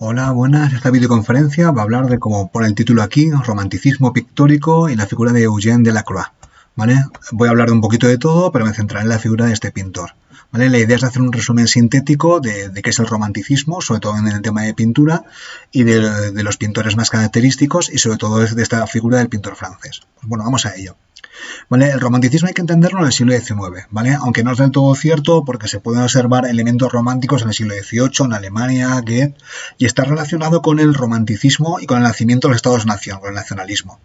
Hola, buenas. Esta videoconferencia va a hablar de, como pone el título aquí, romanticismo pictórico y la figura de Eugène Delacroix. ¿Vale? Voy a hablar de un poquito de todo, pero me centraré en la figura de este pintor. ¿Vale? La idea es hacer un resumen sintético de qué es el romanticismo, sobre todo en el tema de pintura, y de los pintores más característicos, y sobre todo de esta figura del pintor francés. Pues bueno, vamos a ello. ¿Vale? El romanticismo hay que entenderlo en el siglo XIX, ¿vale? Aunque no es del todo cierto porque se pueden observar elementos románticos en el siglo XVIII, en Alemania, Goethe, y está relacionado con el romanticismo y con el nacimiento de los estados-nación, con el nacionalismo.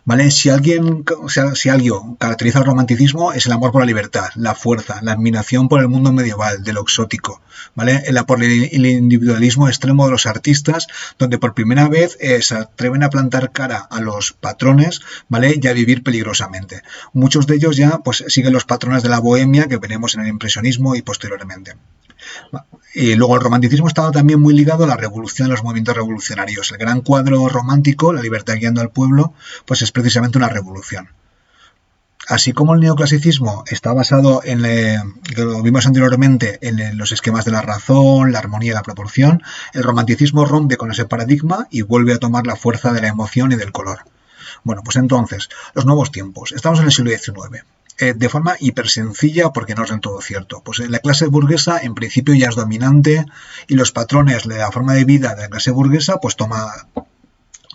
¿Vale? Si algo caracteriza el romanticismo es el amor por la libertad, la fuerza, la admiración por el mundo medieval, de lo exótico, ¿vale? Por el individualismo extremo de los artistas, donde por primera vez se atreven a plantar cara a los patrones, ¿vale? Y a vivir peligrosamente. Muchos de ellos ya pues siguen los patrones de la bohemia que veremos en el impresionismo y posteriormente. Y luego el romanticismo estaba también muy ligado a la revolución, a los movimientos revolucionarios. El gran cuadro romántico, La libertad guiando al pueblo, pues es precisamente una revolución. Así como el neoclasicismo está basado que lo vimos anteriormente, en los esquemas de la razón, la armonía y la proporción, el romanticismo rompe con ese paradigma y vuelve a tomar la fuerza de la emoción y del color. Bueno, pues entonces, los nuevos tiempos. Estamos en el siglo XIX. De forma hiper sencilla, porque no es del todo cierto. Pues la clase burguesa en principio ya es dominante y los patrones de la forma de vida de la clase burguesa pues toma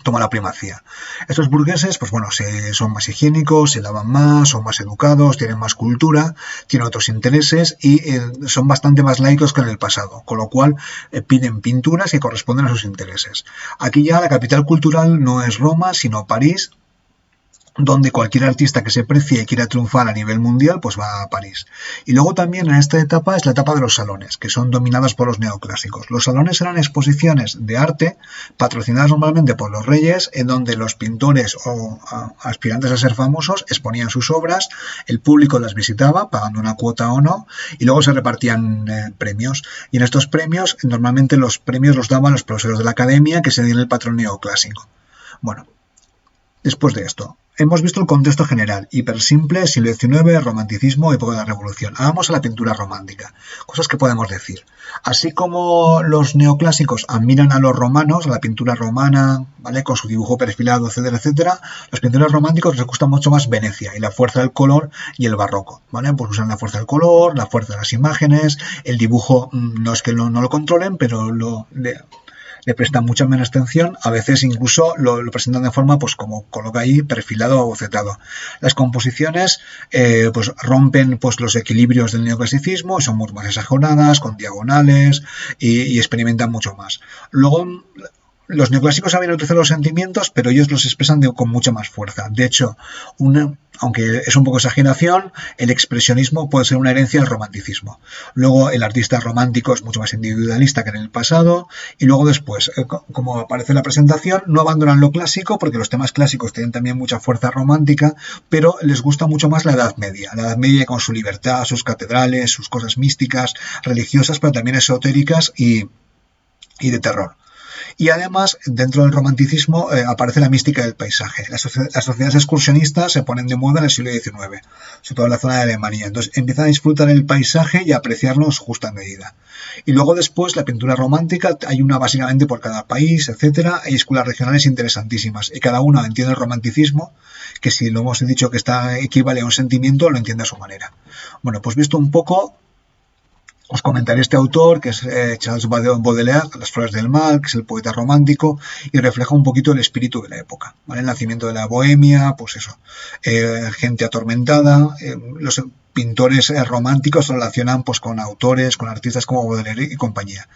la primacía. Estos burgueses, pues bueno, son más higiénicos, se lavan más, son más educados, tienen más cultura, tienen otros intereses y son bastante más laicos que en el pasado, con lo cual piden pinturas que corresponden a sus intereses. Aquí ya la capital cultural no es Roma, sino París, donde cualquier artista que se precie y quiera triunfar a nivel mundial, pues va a París. Y luego también en esta etapa es la etapa de los salones, que son dominados por los neoclásicos. Los salones eran exposiciones de arte patrocinadas normalmente por los reyes, en donde los pintores o aspirantes a ser famosos exponían sus obras, el público las visitaba, pagando una cuota o no, y luego se repartían premios. Y en estos premios, normalmente los premios los daban los profesores de la academia, que seguían el patrón neoclásico. Bueno, después de esto, hemos visto el contexto general, hiper simple, siglo XIX, romanticismo, época de la revolución. Vamos a la pintura romántica. Cosas que podemos decir. Así como los neoclásicos admiran a los romanos, a la pintura romana, ¿vale? Con su dibujo perfilado, etcétera, etcétera, los pintores románticos les gusta mucho más Venecia y la fuerza del color y el barroco, ¿vale? Pues usan la fuerza del color, la fuerza de las imágenes, el dibujo no es que no lo controlen, pero le prestan mucha menos atención, a veces incluso lo presentan de forma, pues como coloca ahí, perfilado o bocetado. Las composiciones pues rompen pues los equilibrios del neoclasicismo, son mucho más exageradas, con diagonales y experimentan mucho más. Luego, los neoclásicos saben utilizar los sentimientos, pero ellos los expresan con mucha más fuerza. De hecho, aunque es un poco exageración, el expresionismo puede ser una herencia del romanticismo. Luego, el artista romántico es mucho más individualista que en el pasado. Y luego después, como aparece en la presentación, no abandonan lo clásico, porque los temas clásicos tienen también mucha fuerza romántica, pero les gusta mucho más la Edad Media. La Edad Media con su libertad, sus catedrales, sus cosas místicas, religiosas, pero también esotéricas y de terror. Y además, dentro del romanticismo aparece la mística del paisaje. Las sociedades excursionistas se ponen de moda en el siglo XIX, sobre todo en la zona de Alemania. Entonces empiezan a disfrutar el paisaje y a apreciarlo en su justa medida. Y luego después, la pintura romántica, hay una básicamente por cada país, etcétera. Hay escuelas regionales interesantísimas. Y cada una entiende el romanticismo, que si lo hemos dicho que equivale a un sentimiento, lo entiende a su manera. Bueno, pues visto un poco, os comentaré este autor, que es Charles Baudelaire, Las flores del mal, que es el poeta romántico, y refleja un poquito el espíritu de la época, ¿vale? El nacimiento de la bohemia, pues eso, gente atormentada, los pintores románticos se relacionan pues con autores, con artistas como Baudelaire y compañía.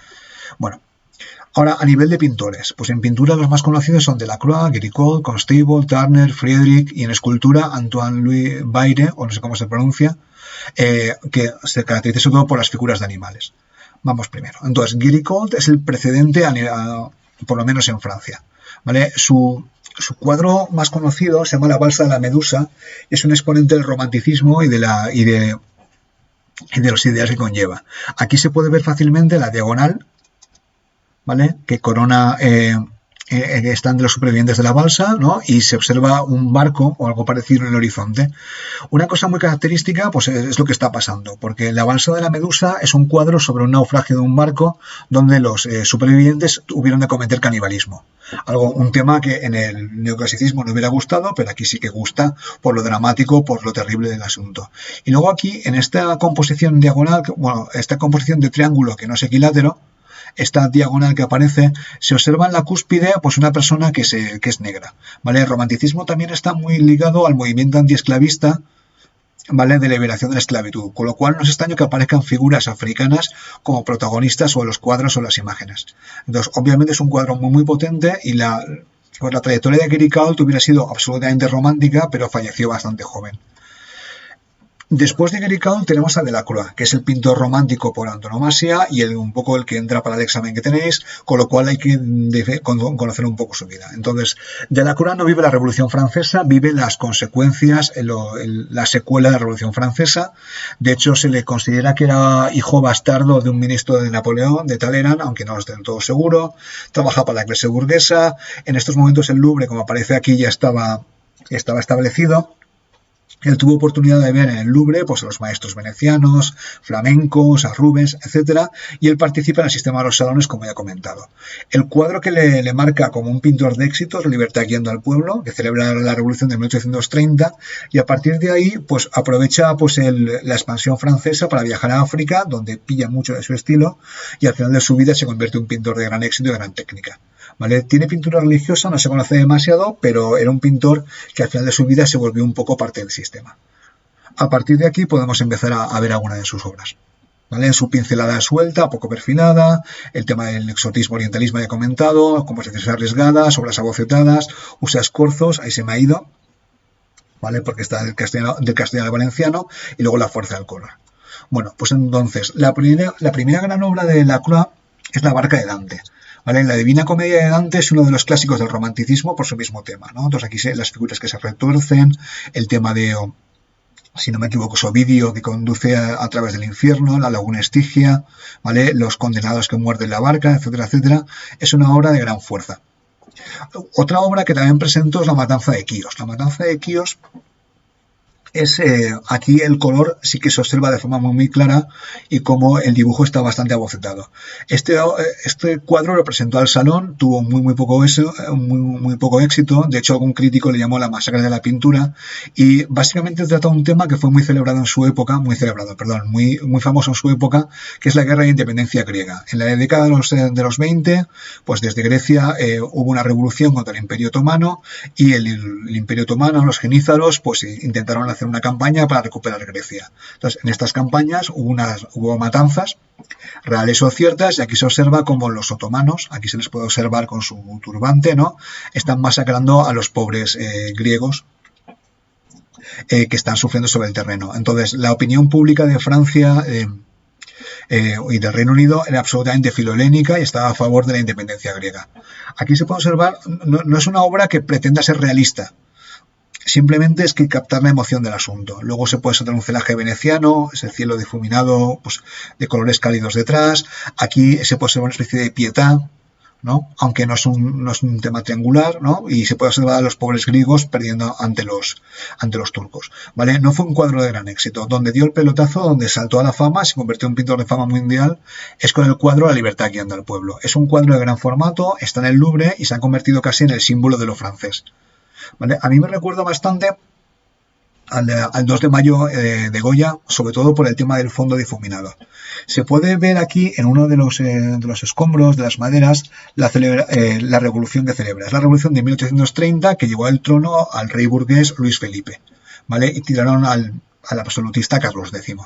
Bueno, ahora a nivel de pintores, pues en pintura los más conocidos son Delacroix, Géricault, Constable, Turner, Friedrich, y en escultura Antoine-Louis Bayre, o no sé cómo se pronuncia, que se caracteriza sobre todo por las figuras de animales. Vamos primero. Entonces, Géricault es el precedente, por lo menos en Francia, ¿vale? Su cuadro más conocido se llama La balsa de la medusa, y es un exponente del romanticismo y de los ideales que conlleva. Aquí se puede ver fácilmente la diagonal, ¿vale? Que corona están de los supervivientes de la balsa, ¿no? Y se observa un barco o algo parecido en el horizonte. Una cosa muy característica, pues es lo que está pasando, porque la balsa de la Medusa es un cuadro sobre un naufragio de un barco donde los supervivientes tuvieron de cometer canibalismo. Un tema que en el neoclasicismo no hubiera gustado, pero aquí sí que gusta por lo dramático, por lo terrible del asunto. Y luego aquí, en esta composición diagonal, bueno, esta composición de triángulo que no es equilátero, esta diagonal que aparece, se observa en la cúspide pues una persona que es negra. ¿Vale? El romanticismo también está muy ligado al movimiento antiesclavista, ¿vale? De liberación de la esclavitud, con lo cual no es extraño que aparezcan figuras africanas como protagonistas o en los cuadros o las imágenes. Entonces, obviamente es un cuadro muy, muy potente y pues la trayectoria de Guericult hubiera sido absolutamente romántica, pero falleció bastante joven. Después de Guericult tenemos a Delacroix, que es el pintor romántico por antonomasia y un poco el que entra para el examen que tenéis, con lo cual hay que conocer un poco su vida. Entonces, Delacroix no vive la Revolución Francesa, vive las consecuencias, la secuela de la Revolución Francesa. De hecho, se le considera que era hijo bastardo de un ministro de Napoleón, de Talleyrand, aunque no es del todo seguro. Trabaja para la clase burguesa. En estos momentos el Louvre, como aparece aquí, ya estaba establecido. Él tuvo oportunidad de ver en el Louvre pues, a los maestros venecianos, flamencos, a Rubens, etc. Y él participa en el sistema de los salones, como ya he comentado. El cuadro que le marca como un pintor de éxito es La libertad guiando al pueblo, que celebra la Revolución de 1830, y a partir de ahí pues, aprovecha pues, la expansión francesa para viajar a África, donde pilla mucho de su estilo, y al final de su vida se convierte en un pintor de gran éxito y de gran técnica. ¿Vale? Tiene pintura religiosa, no se conoce demasiado, pero era un pintor que al final de su vida se volvió un poco parte del sistema. A partir de aquí podemos empezar a ver alguna de sus obras. ¿Vale? Su pincelada suelta, poco perfilada, el tema del exotismo, orientalismo ya he comentado, composiciones arriesgadas, obras abocetadas, usa escorzos, ahí se me ha ido, ¿vale? Porque está del castellano al valenciano, y luego la fuerza del color. Bueno, pues entonces, la primera gran obra de Delacroix es La barca de Dante. ¿Vale? La Divina Comedia de Dante es uno de los clásicos del romanticismo por su mismo tema, ¿no? Entonces aquí las figuras que se retuercen, el tema de, si no me equivoco, es Ovidio que conduce a través del infierno, la laguna Estigia, ¿vale? Los condenados que muerden la barca, etcétera, etcétera. Es una obra de gran fuerza. Otra obra que también presento es La matanza de Quíos. La matanza de Quíos es aquí el color sí que se observa de forma muy clara y como el dibujo está bastante abocetado. Este cuadro lo presentó al salón, tuvo muy poco éxito, de hecho algún crítico le llamó la masacre de la pintura y básicamente trata un tema que fue muy famoso en su época, que es la guerra de independencia griega. En la década de los 20, pues desde Grecia hubo una revolución contra el Imperio Otomano y el Imperio Otomano, los genízaros, pues intentaron hacer una campaña para recuperar Grecia. Entonces, en estas campañas hubo matanzas reales o ciertas, y aquí se observa como los otomanos, aquí se les puede observar con su turbante, ¿no? Están masacrando a los pobres griegos que están sufriendo sobre el terreno. Entonces, la opinión pública de Francia y del Reino Unido era absolutamente filolénica y estaba a favor de la independencia griega. Aquí se puede observar, no es una obra que pretenda ser realista, simplemente es que captar la emoción del asunto. Luego se puede saltar un celaje veneciano, ese cielo difuminado, pues, de colores cálidos detrás. Aquí se puede observar una especie de pietà, ¿no? Aunque no es un tema triangular, ¿no? Y se puede observar a los pobres griegos perdiendo ante los turcos, ¿vale? No fue un cuadro de gran éxito. Donde dio el pelotazo, donde saltó a la fama, se convirtió en un pintor de fama mundial, es con el cuadro La libertad guiando al pueblo. Es un cuadro de gran formato, está en el Louvre y se ha convertido casi en el símbolo de lo francés. ¿Vale? A mí me recuerda bastante al 2 de mayo de Goya, sobre todo por el tema del fondo difuminado. Se puede ver aquí en uno de los escombros de las maderas la revolución que celebra. Es la revolución de 1830 que llevó al trono al rey burgués Luis Felipe, ¿vale? Y tiraron al absolutista Carlos X.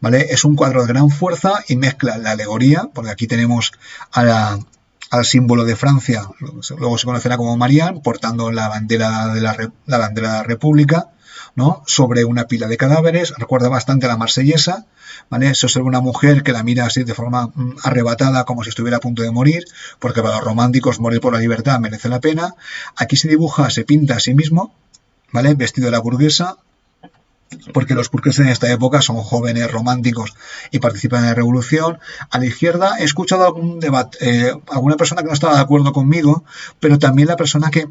¿Vale? Es un cuadro de gran fuerza y mezcla la alegoría, porque aquí tenemos al símbolo de Francia, luego se conocerá como Marianne, portando la bandera de la República, ¿no? Sobre una pila de cadáveres. Recuerda bastante a la marsellesa, ¿vale? Se observa una mujer que la mira así de forma arrebatada, como si estuviera a punto de morir, porque para los románticos morir por la libertad merece la pena. Aquí se pinta a sí mismo, ¿vale? Vestido de la burguesa, porque los burgueses en esta época son jóvenes, románticos y participan en la revolución. A la izquierda he escuchado algún debate, alguna persona que no estaba de acuerdo conmigo, pero también la persona que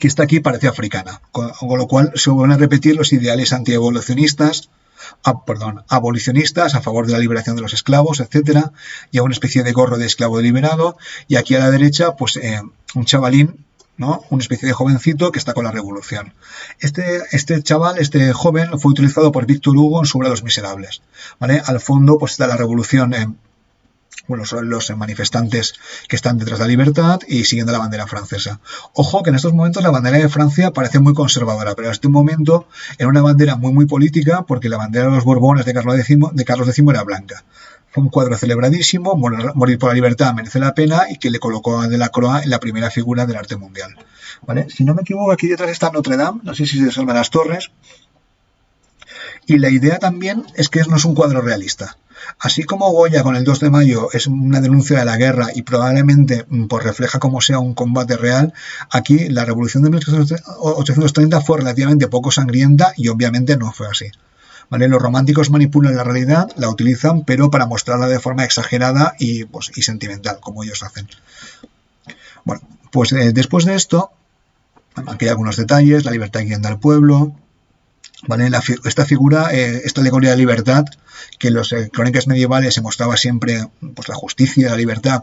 está aquí parece africana, con lo cual se vuelven a repetir los ideales antievolucionistas, abolicionistas a favor de la liberación de los esclavos, etcétera, y a una especie de gorro de esclavo liberado, y aquí a la derecha, pues un chavalín, ¿no? Una especie de jovencito que está con la revolución. Este chaval, este joven, fue utilizado por Víctor Hugo en su obra Los Miserables, ¿vale? Al fondo, pues está la revolución, bueno, son los manifestantes que están detrás de la libertad y siguiendo la bandera francesa. Ojo que en estos momentos la bandera de Francia parece muy conservadora, pero en este momento era una bandera muy política, porque la bandera de los Borbones de Carlos X era blanca. Fue un cuadro celebradísimo, morir por la libertad merece la pena, y que le colocó a Delacroix en la primera figura del arte mundial, ¿vale? Si no me equivoco, aquí detrás está Notre Dame, no sé si se salvan las torres, y la idea también es que no es un cuadro realista. Así como Goya con el 2 de mayo es una denuncia de la guerra y probablemente pues, refleja como sea un combate real, aquí la revolución de 1830 fue relativamente poco sangrienta y obviamente no fue así. ¿Vale? Los románticos manipulan la realidad, la utilizan, pero para mostrarla de forma exagerada y sentimental, como ellos hacen. Bueno, pues después de esto, aquí hay algunos detalles: la libertad guiando al pueblo, ¿vale? Esta figura, esta alegoría de libertad, que en las crónicas medievales se mostraba siempre pues, la justicia, la libertad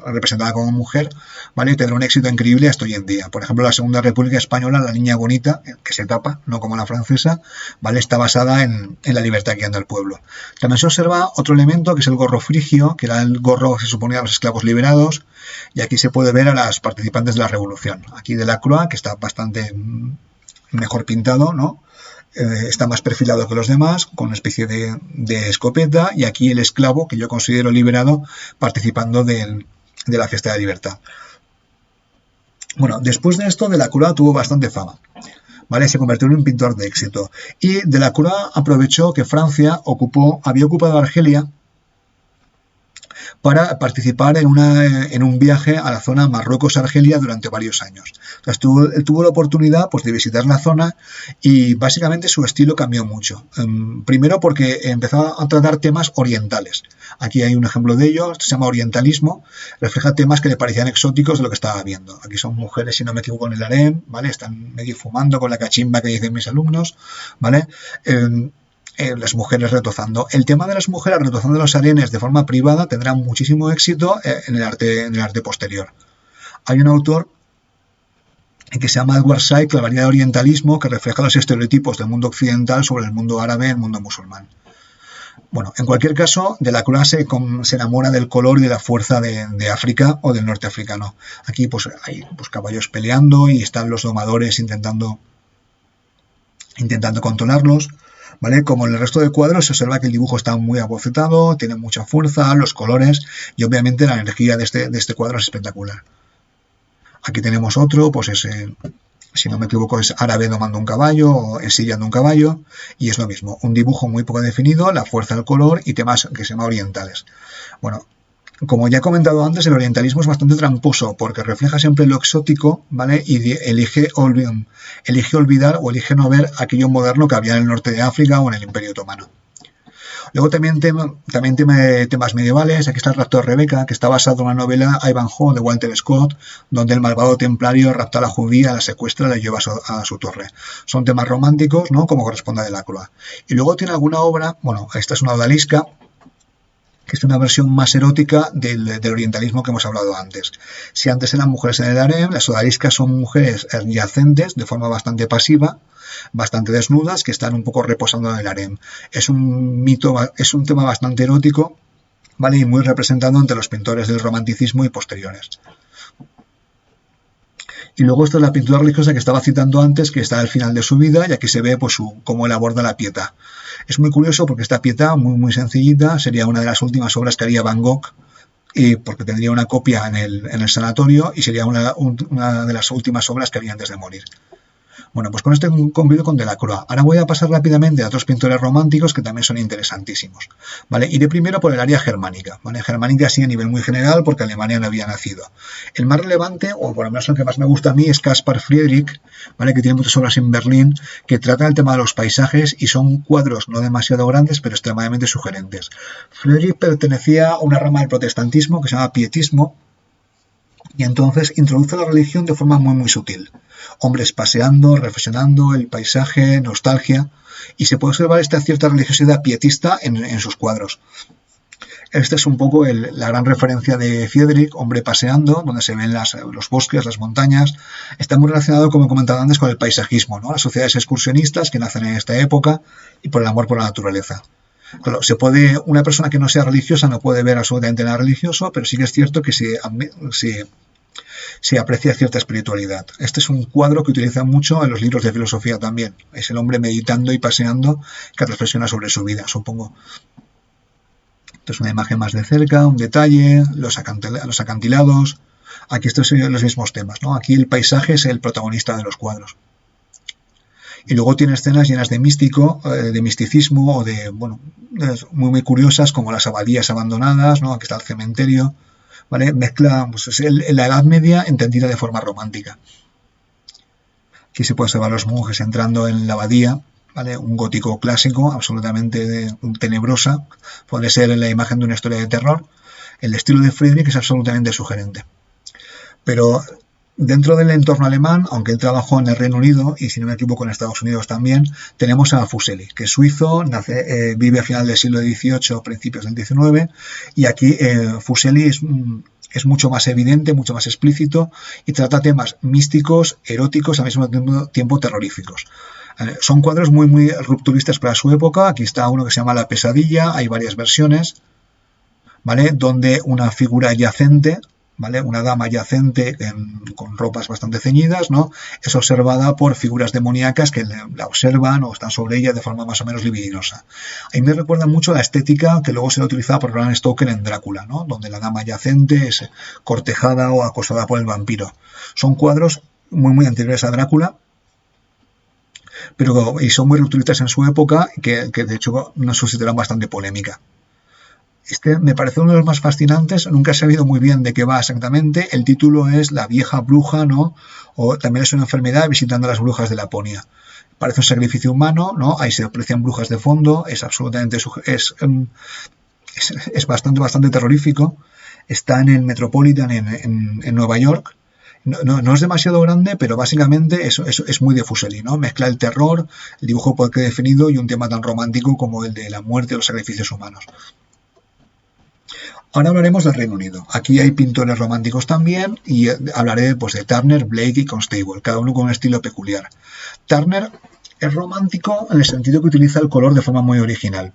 representada como mujer, ¿vale? Tendrá un éxito increíble hasta hoy en día. Por ejemplo, la Segunda República Española, la niña bonita, que se tapa, no como la francesa, ¿vale? Está basada en la libertad guiando al pueblo. También se observa otro elemento, que es el gorro frigio, que era el gorro que se suponía a los esclavos liberados, y aquí se puede ver a las participantes de la revolución. Aquí Delacroix, que está bastante mejor pintado, ¿no? Está más perfilado que los demás, con una especie de escopeta, y aquí el esclavo, que yo considero liberado, participando de la fiesta de la libertad. Bueno, después de esto, Delacroix tuvo bastante fama, ¿vale? Se convirtió en un pintor de éxito, y Delacroix aprovechó que Francia había ocupado Argelia para participar en un viaje a la zona Marruecos-Argelia durante varios años. Entonces, tuvo la oportunidad pues, de visitar la zona, y básicamente su estilo cambió mucho. Primero porque empezó a tratar temas orientales. Aquí hay un ejemplo de ello, se llama orientalismo, refleja temas que le parecían exóticos de lo que estaba viendo. Aquí son mujeres, si no me equivoco, en el harem, ¿vale? Están medio fumando con la cachimba que dicen mis alumnos, ¿vale? Las mujeres retozando. El tema de las mujeres retozando los harenes de forma privada tendrá muchísimo éxito en el arte posterior. Hay un autor que se llama Edward Said, La variedad de orientalismo, que refleja los estereotipos del mundo occidental sobre el mundo árabe y el mundo musulmán. Bueno, en cualquier caso, Delacroix se enamora del color y de la fuerza de África o del norte africano. Aquí pues hay pues, caballos peleando, y están los domadores intentando controlarlos, ¿vale? Como en el resto de cuadros, se observa que el dibujo está muy abocetado, tiene mucha fuerza, los colores, y obviamente la energía de este cuadro es espectacular. Aquí tenemos otro, pues si no me equivoco, es árabe domando un caballo o ensillando un caballo, y es lo mismo, un dibujo muy poco definido, la fuerza del color y temas que se llaman orientales. Bueno, como ya he comentado antes, el orientalismo es bastante tramposo, porque refleja siempre lo exótico, ¿vale? Y elige olvidar o elige no ver aquello moderno que había en el norte de África o en el Imperio Otomano. Luego también temas medievales. Aquí está el rapto de Rebeca, que está basado en una novela Ivanhoe de Walter Scott, donde el malvado templario rapta a la judía, la secuestra y la lleva a su torre. Son temas románticos, ¿no? Como corresponde a Delacroix. Y luego tiene alguna obra, bueno, esta es una odalisca, que es una versión más erótica del orientalismo que hemos hablado antes. Si antes eran mujeres en el harem, las odaliscas son mujeres yacentes de forma bastante pasiva, bastante desnudas, que están un poco reposando en el harem. Es un tema bastante erótico, ¿vale? Y muy representado entre los pintores del romanticismo y posteriores. Y luego esta es la pintura religiosa que estaba citando antes, que está al final de su vida, y aquí se ve pues, cómo él aborda la Pietà. Es muy curioso porque esta Pietà, muy sencillita, sería una de las últimas obras que haría Van Gogh, y porque tendría una copia en el sanatorio, y sería una de las últimas obras que haría antes de morir. Bueno, pues con esto he concluido con Delacroix. Ahora voy a pasar rápidamente a otros pintores románticos que también son interesantísimos, ¿vale? Iré primero por el área germánica, ¿vale? Germánica así a nivel muy general porque Alemania no había nacido. El más relevante, o por lo menos el que más me gusta a mí, es Caspar Friedrich, ¿vale? Que tiene muchas obras en Berlín que trata el tema de los paisajes y son cuadros no demasiado grandes pero extremadamente sugerentes. Friedrich pertenecía a una rama del protestantismo que se llama pietismo, y entonces introduce la religión de forma muy sutil. Hombres paseando, reflexionando, el paisaje, nostalgia, y se puede observar esta cierta religiosidad pietista en sus cuadros. Esta es un poco la gran referencia de Friedrich, Hombre paseando, donde se ven los bosques, las montañas. Está muy relacionado, como he comentado antes, con el paisajismo, ¿no? Las sociedades excursionistas que nacen en esta época y por el amor por la naturaleza. Claro, una persona que no sea religiosa no puede ver absolutamente nada religioso, pero sí que es cierto que se aprecia cierta espiritualidad. Este es un cuadro que utilizan mucho en los libros de filosofía también. Es el hombre meditando y paseando que reflexiona sobre su vida, supongo. Esto es una imagen más de cerca, un detalle, los acantilados. Aquí estos son los mismos temas, ¿no? Aquí el paisaje es el protagonista de los cuadros. Y luego tiene escenas llenas de misticismo o de, bueno, muy curiosas, como las abadías abandonadas, ¿no? Aquí está el cementerio, ¿vale? Mezcla, pues es la Edad Media entendida de forma romántica. Aquí se puede observar los monjes entrando en la abadía, ¿vale? Un gótico clásico, absolutamente tenebrosa, puede ser la imagen de una historia de terror. El estilo de Friedrich es absolutamente sugerente. Pero dentro del entorno alemán, aunque él trabajó en el Reino Unido y si no me equivoco en Estados Unidos también, tenemos a Fuseli, que es suizo, vive a final del siglo XVIII, principios del XIX, y aquí Fuseli es mucho más evidente, mucho más explícito y trata temas místicos, eróticos, al mismo tiempo terroríficos. Son cuadros muy rupturistas para su época. Aquí está uno que se llama La pesadilla, hay varias versiones, ¿vale? Donde una figura yacente, ¿vale? Una dama yacente con ropas bastante ceñidas, ¿no? Es observada por figuras demoníacas que la observan o están sobre ella de forma más o menos libidinosa. A mí me recuerda mucho la estética que luego se ha utilizado por Bram Stoker en Drácula, ¿no? Donde la dama yacente es cortejada o acosada por el vampiro. Son cuadros muy anteriores a Drácula, y son muy rupturistas en su época, que de hecho nos suscitaron bastante polémica. Este me parece uno de los más fascinantes, nunca he sabido muy bien de qué va exactamente. El título es La vieja bruja, ¿no? O también es una enfermedad visitando a las brujas de Laponia. Parece un sacrificio humano, ¿no? Ahí se aprecian brujas de fondo, es absolutamente es bastante terrorífico. Está en el Metropolitan en Nueva York. No es demasiado grande, pero básicamente es muy de Fuseli, ¿no? Mezcla el terror, el dibujo poco definido y un tema tan romántico como el de la muerte o los sacrificios humanos. Ahora hablaremos del Reino Unido. Aquí hay pintores románticos también y hablaré pues, de Turner, Blake y Constable, cada uno con un estilo peculiar. Turner es romántico en el sentido que utiliza el color de forma muy original.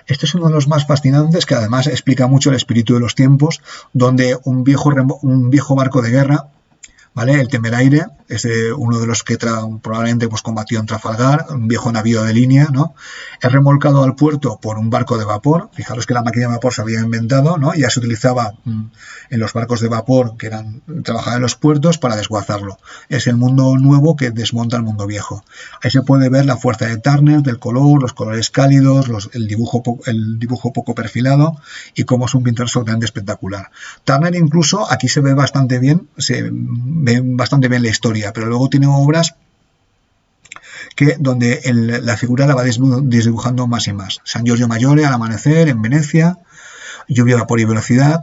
Este es uno de los más fascinantes que además explica mucho el espíritu de los tiempos, donde un viejo barco de guerra, ¿vale? El Temeraire es uno de los que probablemente pues, combatió en Trafalgar, un viejo navío de línea, ¿no? Es remolcado al puerto por un barco de vapor. Fijaros que la máquina de vapor se había inventado, ¿no? Ya se utilizaba en los barcos de vapor que trabajaban en los puertos para desguazarlo. Es el mundo nuevo que desmonta el mundo viejo. Ahí se puede ver la fuerza de Turner, del color, los colores cálidos, el dibujo poco perfilado y cómo es un pintor absolutamente espectacular. Turner incluso aquí se ve bastante bien, ve bastante bien la historia, pero luego tiene obras donde la figura la va desdibujando más y más. San Giorgio Maggiore al amanecer en Venecia, Lluvia, vapor y velocidad,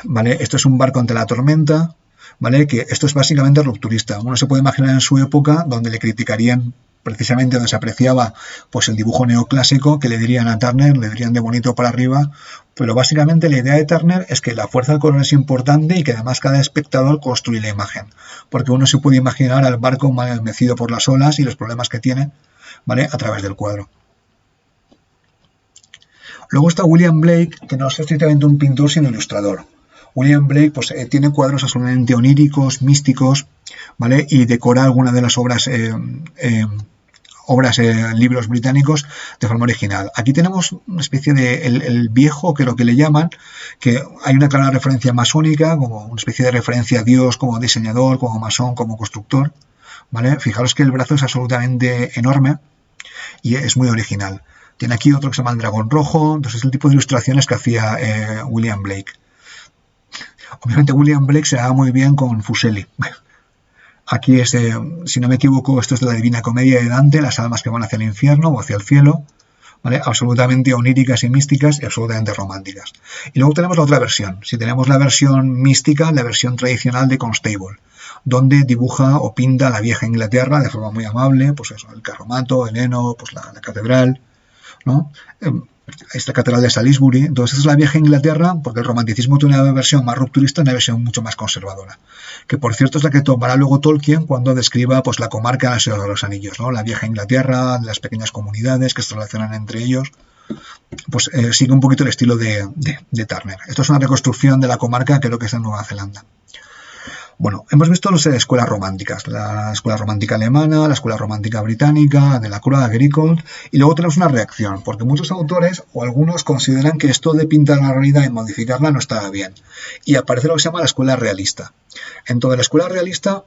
¿vale? Esto es un barco ante la tormenta, ¿vale? Que esto es básicamente rupturista. Uno se puede imaginar en su época donde le criticarían precisamente donde se apreciaba pues el dibujo neoclásico, que le dirían a Turner, le dirían de bonito para arriba, pero básicamente la idea de Turner es que la fuerza del color es importante y que además cada espectador construye la imagen, porque uno se puede imaginar al barco mal mecido por las olas y los problemas que tiene, ¿vale? A través del cuadro. Luego está William Blake, que no es estrictamente un pintor sino ilustrador. William Blake pues, tiene cuadros absolutamente oníricos, místicos, ¿vale? Y decora algunas de las obras libros británicos de forma original. Aquí tenemos una especie de el viejo, que es lo que le llaman, que hay una clara referencia masónica, como una especie de referencia a Dios como diseñador, como masón, como constructor, ¿vale? Fijaros que el brazo es absolutamente enorme y es muy original. Tiene aquí otro que se llama el dragón rojo, entonces es el tipo de ilustraciones que hacía William Blake. Obviamente William Blake se daba muy bien con Fuseli. Aquí es, si no me equivoco, esto es de la Divina Comedia de Dante, las almas que van hacia el infierno o hacia el cielo, ¿vale? Absolutamente oníricas y místicas y absolutamente románticas. Y luego tenemos la otra versión. Si tenemos la versión mística, la versión tradicional de Constable, donde dibuja o pinta la vieja Inglaterra de forma muy amable, pues eso, el carromato, el heno, pues la catedral, ¿no? Esta catedral de Salisbury. Entonces es la vieja Inglaterra, porque el romanticismo tiene una versión más rupturista y una versión mucho más conservadora, que por cierto es la que tomará luego Tolkien cuando describa pues la comarca del Señor de los Anillos, ¿no? La vieja Inglaterra, las pequeñas comunidades que se relacionan entre ellos, pues sigue un poquito el estilo de Turner. Esto es una reconstrucción de la comarca, creo que es en Nueva Zelanda. Bueno, hemos visto las escuelas románticas, la escuela romántica alemana, la escuela romántica británica, Delacroix, Agricolt, y luego tenemos una reacción, porque muchos autores o algunos consideran que esto de pintar la realidad y modificarla no estaba bien, y aparece lo que se llama la escuela realista. Entonces, la escuela realista,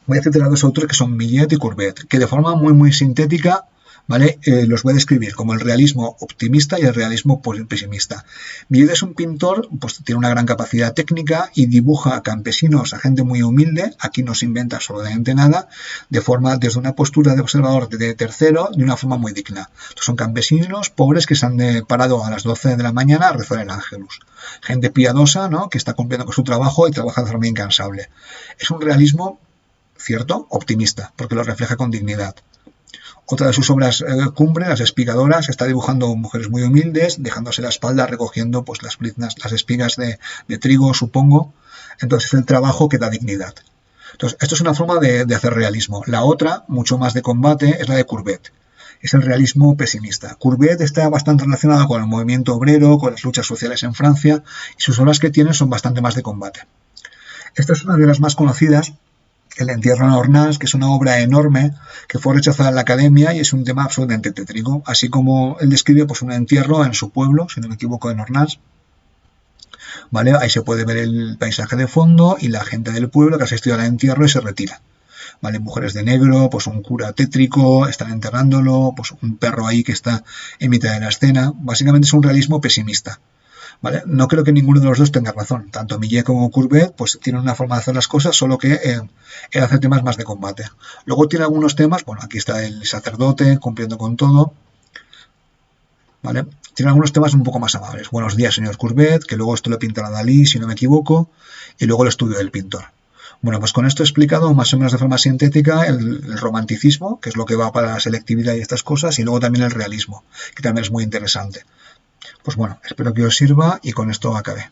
voy a citar a dos autores que son Millet y Courbet, que de forma muy sintética, ¿vale? Los voy a describir como el realismo optimista y el realismo pesimista. Millet es un pintor, pues tiene una gran capacidad técnica y dibuja a campesinos, a gente muy humilde, aquí no se inventa absolutamente nada, de forma, desde una postura de observador de tercero, de una forma muy digna. Entonces, son campesinos pobres que se han parado a las 12 de la mañana a rezar el Ángelus. Gente piadosa, ¿no? Que está cumpliendo con su trabajo y trabaja de forma incansable. Es un realismo, cierto, optimista, porque lo refleja con dignidad. Otra de sus obras cumbre, Las espigadoras, está dibujando mujeres muy humildes, dejándose la espalda, recogiendo pues las espigas de trigo, supongo. Entonces es el trabajo que da dignidad. Entonces, esto es una forma de hacer realismo. La otra, mucho más de combate, es la de Courbet. Es el realismo pesimista. Courbet está bastante relacionado con el movimiento obrero, con las luchas sociales en Francia, y sus obras que tiene son bastante más de combate. Esta es una de las más conocidas, El entierro en Ornans, que es una obra enorme que fue rechazada en la academia y es un tema absolutamente tétrico, así como él describe pues un entierro en su pueblo, si no me equivoco, en Ornans. ¿Vale? Ahí se puede ver el paisaje de fondo y la gente del pueblo que ha asistido al entierro y se retira. ¿Vale? Mujeres de negro, pues un cura tétrico, están enterrándolo, pues un perro ahí que está en mitad de la escena. Básicamente es un realismo pesimista. ¿Vale? No creo que ninguno de los dos tenga razón. Tanto Millet como Courbet pues tienen una forma de hacer las cosas, solo que él hace temas más de combate. Luego tiene algunos temas, bueno, aquí está el sacerdote cumpliendo con todo, ¿vale? Tiene algunos temas un poco más amables. Buenos días, señor Courbet, que luego esto lo pintará Dalí, si no me equivoco, y luego el estudio del pintor. Bueno, pues con esto he explicado más o menos de forma sintética el romanticismo, que es lo que va para la selectividad y estas cosas, y luego también el realismo, que también es muy interesante. Pues bueno, espero que os sirva y con esto acabé.